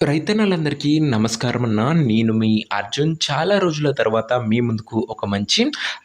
రైతన్నలందరికీ నమస్కారం అన్న. నేను మీ అర్జున్. చాలా రోజుల తర్వాత మీ ముందుకు ఒక మంచి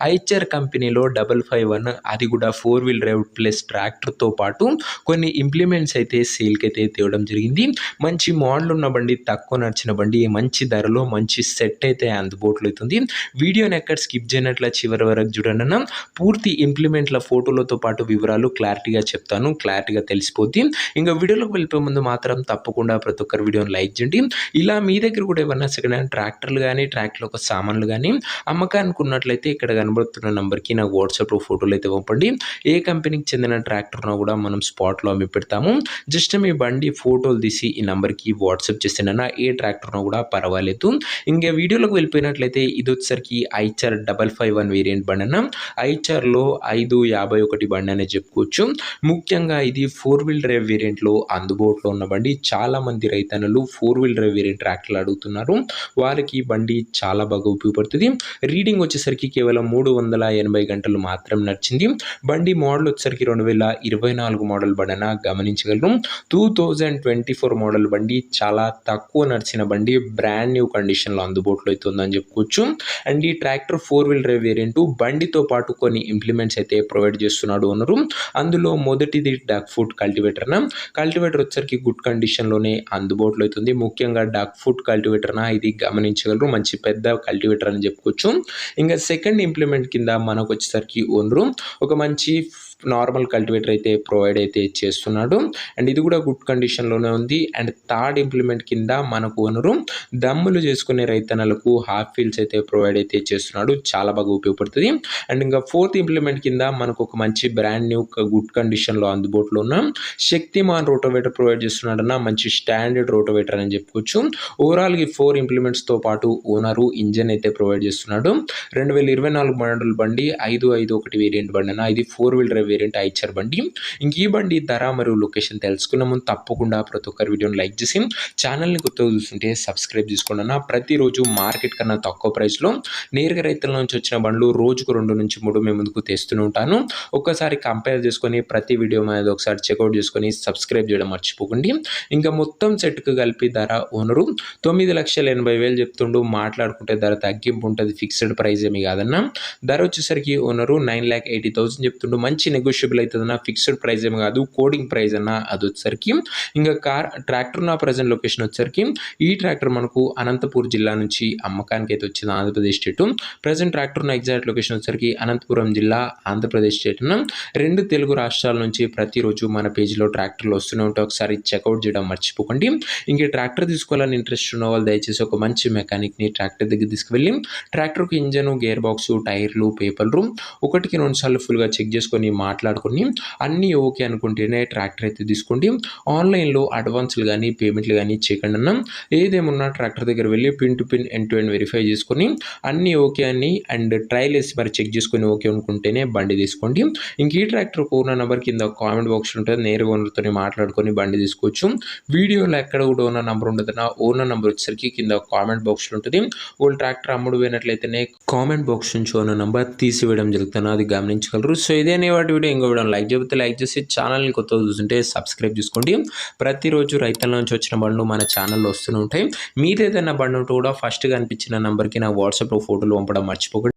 ఐచర్ కంపెనీలో 551 అది కూడా 4 వీల్ డ్రైవ్ ప్లస్ ట్రాక్టర్తో పాటు కొన్ని ఇంప్లిమెంట్స్ అయితే సేల్కి అయితే తేవడం జరిగింది. మంచి మోడల్ ఉన్న బండి, తక్కువ నడిచిన బండి, మంచి ధరలో మంచి సెట్ అయితే అందుబాటులో అవుతుంది. వీడియోని ఎక్కడ స్కిప్ చేయనట్ల చివరి వరకు చూడండి అన్న. పూర్తి ఇంప్లిమెంట్ల ఫోటోలతో పాటు వివరాలు క్లారిటీగా చెప్తాను, క్లారిటీగా తెలిసిపోద్ది. ఇంకా వీడియోలోకి వెళ్ళిపోయే ముందు మాత్రం తప్పకుండా ప్రతి ఒక్కరు వీడియోని లైక్ చేయండి. ఇలా మీ దగ్గర కూడా ఏమన్నా సెకండ్ హ్యాండ్ ట్రాక్టర్లు కానీ, ట్రాక్టర్ ఒక సామాన్లు కానీ అమ్మకానికి ఉన్నట్లయితే ఇక్కడ కనబడుతున్న నంబర్కి నాకు వాట్సాప్లో ఫోటోలు అయితే పంపండి. ఏ కంపెనీకి చెందిన ట్రాక్టర్నో కూడా మనం స్పాట్లో అమ్మి పెడతాము. జస్ట్ మీ బండి ఫోటోలు తీసి ఈ నంబర్కి వాట్సాప్ చేస్తేనన్నా ఏ ట్రాక్టర్నో కూడా పర్వాలేదు. ఇంకా వీడియోలోకి వెళ్ళిపోయినట్లయితే ఇది వచ్చేసరికి ఐచర్ 551 వేరియంట్ బండి అన్న. ఐచర్లో 551 బండి అనేది చెప్పుకోవచ్చు. ముఖ్యంగా ఇది 4 వీల్ డ్రైవ్ వేరియంట్లో అందుబాటులో ఉన్న బండి. చాలా మంది రైతన్నలు 4 వీల్ డ్రైవ్ వేరియంట్ ట్రాక్టర్లు అడుగుతున్నారు. వారికి బండి చాలా బాగా ఉపయోగపడుతుంది. రీడింగ్ వచ్చేసరికి కేవలం 380 గంటలు మాత్రం నడిచింది. బండి మోడల్ వచ్చేసరికి 2024 మోడల్ బండి అన్న గమనించగలరు. 2024 మోడల్ బండి, చాలా తక్కువ నడిచిన బండి, బ్రాండ్ న్యూ కండిషన్లో అందుబాటులో అయితే ఉందని చెప్పుకోవచ్చు. అండ్ ఈ ట్రాక్టర్ 4 వీల్ డ్రైవ్ వేరియంట్ బండితో పాటు కొన్ని ఇంప్లిమెంట్స్ అయితే ప్రొవైడ్ చేస్తున్నాడు ఓనరు. అందులో మొదటిది డక్ ఫుట్ కల్టివేటర్ అన్న. కల్టివేటర్ వచ్చేసరికి గుడ్ కండిషన్లోనే అందుబాటులో అవుతుంది. ముఖ్యంగా డక్ ఫుట్ కల్టివేటర్ ఇది గమనించగలరు. మంచి పెద్ద కల్టివేటర్ అని చెప్పుకోవచ్చు. ఇంకా సెకండ్ ఇంప్లిమెంట్ కింద మనకు వచ్చేసరికి ఓనరు ఒక మంచి నార్మల్ కల్టివేటర్ అయితే ప్రొవైడ్ అయితే చేస్తున్నాడు. అండ్ ఇది కూడా గుడ్ కండిషన్లోనే ఉంది. అండ్ థర్డ్ ఇంప్లిమెంట్ కింద మనకు ఓనరు దమ్ములు చేసుకునే రైతన్నలకు హాఫ్ వీల్స్ అయితే ప్రొవైడ్ అయితే చేస్తున్నాడు. చాలా బాగా ఉపయోగపడుతుంది. అండ్ ఇంకా ఫోర్త్ ఇంప్లిమెంట్ కింద మనకు ఒక మంచి బ్రాండ్ న్యూ గుడ్ కండిషన్లో అందుబాటులో ఉన్న శక్తిమాన్ రోటోవేటర్ ప్రొవైడ్ చేస్తున్నాడన్న. మంచి స్టాండర్డ్ రోటోవేటర్ అని చెప్పుకోవచ్చు. ఓవరాల్గా 4 ఇంప్లిమెంట్స్తో పాటు ఓనరు ఇంజన్ అయితే ప్రొవైడ్ చేస్తున్నాడు. 2024 మోడల్ బండి, 551 వేరియంట్ బండి అన్న. ఇది 4 వీల్ డ్రైవ్ వేరియంట్ ఐచర్ బండి. ఇంక ఈ బండి ధర మరియు లొకేషన్ తెలుసుకున్న ముందు తప్పకుండా ప్రతి ఒక్కరి వీడియోని లైక్ చేసి ఛానల్ని కొత్తగా చూస్తుంటే సబ్స్క్రైబ్ చేసుకోండి అన్న. ప్రతిరోజు మార్కెట్ కన్నా తక్కువ ప్రైస్లో నేరుగా రైతుల నుంచి వచ్చిన బండ్లు రోజుకు 2 నుంచి 3 మేము ముందుకు తెస్తూనే ఉంటాను. ఒక్కసారి కంపేర్ చేసుకొని ప్రతి వీడియో మీద ఒకసారి చెక్అవుట్ చేసుకొని సబ్స్క్రైబ్ చేయడం మర్చిపోకండి. ఇంకా మొత్తం సెట్కు కలిపి ధర ఓనరు 9,80,000 చెప్తుండు. మాట్లాడుకుంటే ధర తగ్గింపు ఉంటుంది, ఫిక్స్డ్ ప్రైస్ ఏమి కాదన్న. ధర వచ్చేసరికి ఓనరు 9,80,000 చెప్తుండు. మంచి నెగోషియబుల్ అవుతుందన్న, ఫిక్స్డ్ ప్రైస్ ఏమి కాదు, కోడింగ్ ప్రైస్ అన్న. అది వచ్చేసరికి ఇంకా ట్రాక్టర్ నా ప్రజెంట్ లొకేషన్ వచ్చేసరికి ఈ ట్రాక్టర్ మనకు అనంతపూర్ జిల్లా నుంచి అమ్మకానికి అయితే వచ్చింది, ఆంధ్రప్రదేశ్ స్టేట్. ప్రజెంట్ ట్రాక్టర్ నా ఎగ్జాక్ట్ లొకేషన్ వచ్చేసరికి అనంతపురం జిల్లా, ఆంధ్రప్రదేశ్ స్టేట్. 2 తెలుగు రాష్ట్రాల నుంచి ప్రతిరోజు మన పేజీలో ట్రాక్టర్లు వస్తూనే ఉంటాయి. ఒకసారి చెక్అవుట్ చేయడం మర్చిపోకండి. ఇంక ట్రాక్టర్ తీసుకోవాలని ఇంట్రెస్ట్ ఉన్న వాళ్ళు దయచేసి ఒక మంచి మెకానిక్ని ట్రాక్టర్ దగ్గర తీసుకువెళ్ళి ట్రాక్టర్కి ఇంజను, గేర్ బాక్స్, టైర్లు, పేపర్లు 1కి 2 సార్లు ఫుల్గా చెక్ చేసుకొని మాట్లాడుకొని అన్నీ ఓకే అనుకుంటేనే ట్రాక్టర్ అయితే తీసుకోండి. ఆన్లైన్లో అడ్వాన్స్లు కానీ పేమెంట్లు కానీ చేయకండి అన్న. ఏదేమున్నా ట్రాక్టర్ దగ్గర వెళ్ళి pin to pin end to end verify చేసుకొని అన్నీ ఓకే అని అండ్ ట్రయల్ వేసి మరి చెక్ చేసుకొని ఓకే అనుకుంటేనే బండి తీసుకోండి. ఇంక ఈ ట్రాక్టర్ ఓనర్ నెంబర్ కింద కామెంట్ బాక్స్ ఉంటుంది, నేరుగా ఓనర్తో మాట్లాడుకొని బండి తీసుకోవచ్చు. వీడియోలో ఎక్కడ కూడా ఓనర్ నెంబర్ ఉండదన్న. ఓనర్ నెంబర్ వచ్చేసరికి కింద కామెంట్ బాక్స్లో ఉంటుంది. వాళ్ళు ట్రాక్టర్ అమ్ముడు పోయినట్లయితేనే కామెంట్ బాక్స్ నుంచి ఓనర్ నెంబర్ తీసివేయడం జరుగుతుంది, అది గమనించగలరు. సో ఇదే వాటి వీడియో. ఇంకో వీడియో లైక్ చెబితే లైక్ చేసి ఛానల్ని కొత్తగా చూస్తుంటే సబ్స్క్రైబ్ చేసుకోండి. ప్రతిరోజు రైతుల నుంచి వచ్చిన బండ్లు మన ఛానల్లో వస్తూనే ఉంటాయి. మీదేదైనా బండి ఉంటే కూడా ఫస్ట్గా అనిపించిన నెంబర్కి నా వాట్సాప్లో ఫోటోలు పంపడం మర్చిపోకండి.